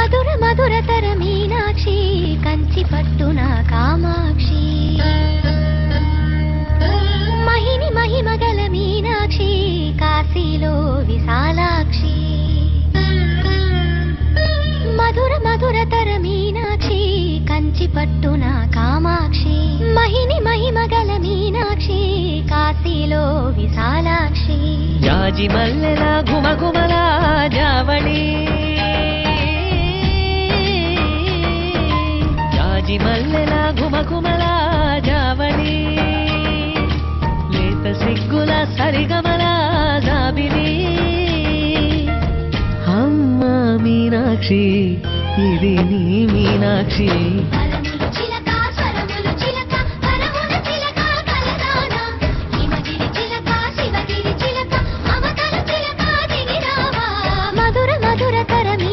మధుర మధురతర మీనాక్షి కంచి పట్టున కామాక్షి మహిని మహిమగల మీనాక్షి కాశీలో విశాలాక్షి మధుర మధురతర మీనాక్షి కంచి పట్టున కామాక్షి మహిని మహిమగల మీనాక్షి కాశీలో విశాలాక్షి జాజి మల్లెల ఘుమఘుమల జావళి జాజి మల్లెల ఘుమఘుమల జావళి లేత సిగ్గుల సరిగమల జాబిలి అమ్మ మీనాక్షి ఇది నీ మీనాక్షి